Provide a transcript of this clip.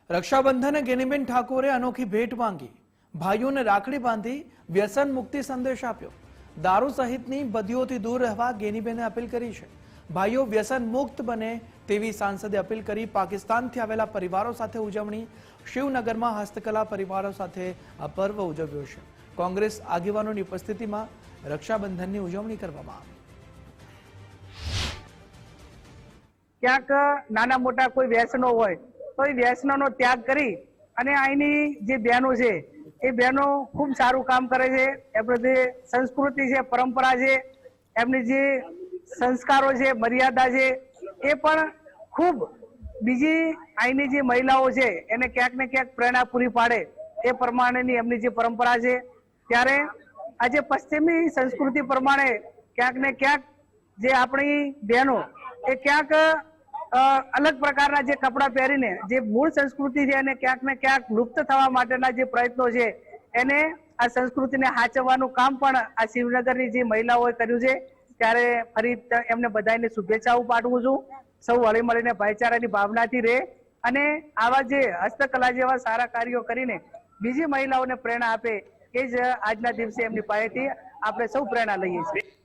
રક્ષાબંધને ગેનીબેન ઠાકોરે અનોખી ભેટ માંગી, ભાઈઓને રાખડી બાંધી વ્યસન મુક્તિ સંદેશ આપ્યો। દારૂ સહિતની બદીઓથી દૂર રહેવા ગેનીબેને અપીલ કરી છે। ભાઈઓ વ્યસન મુક્ત બને તેવી સાંસદે અપીલ કરી। પાકિસ્તાનથી આવેલા પરિવારો સાથે ઉજવણી, શિવનગરમાં હસ્તકલા પરિવારો સાથે આ પર્વ ઉજવ્યો છે। કોંગ્રેસ આગેવાનોની ઉપસ્થિતિમાં રક્ષાબંધનની ઉજવણી કરવામાં આવી। ક્યાંક નાના મોટા કોઈ વ્યસનો હોય તો એ વ્યસનોનો ત્યાગ કરી અને અહીંની જે બહેનો છે એ બહેનો ખૂબ સારું કામ કરે છે। એમની જે સંસ્કૃતિ છે, પરંપરા છે, એમની જે સંસ્કારો છે, મર્યાદા છે, એ પણ ખૂબ બીજી અહીંની જે મહિલાઓ છે એને ક્યાંક ને ક્યાંક પ્રેરણા પૂરી પાડે એ પ્રમાણેની એમની જે પરંપરા છે। ત્યારે આજે પશ્ચિમી સંસ્કૃતિ પ્રમાણે ક્યાંક ને ક્યાંક જે આપણી બહેનો એ ક્યાંક અલગ પ્રકારના જે કપડાં પહેરીને જે મૂળ સંસ્કૃતિ છે એને ક્યાંક ને ક્યાંક લુપ્ત થવા માટેના જે પ્રયત્નો છે એને આ સંસ્કૃતિને સાચવવાનું કામ પણ આ શિવનગરની જે મહિલાઓએ કર્યું છે। ત્યારે ફરી એમને બધાને શુભેચ્છાઓ પાઠવું છું। સૌ હળી મળીને ભાઈચારાની ભાવનાથી રહે અને આવા જે હસ્તકલા જેવા સારા કાર્યો કરીને બીજી મહિલાઓને પ્રેરણા આપે એ જ આજના દિવસે એમની પાસેથી આપણે સૌ પ્રેરણા લઈએ છીએ।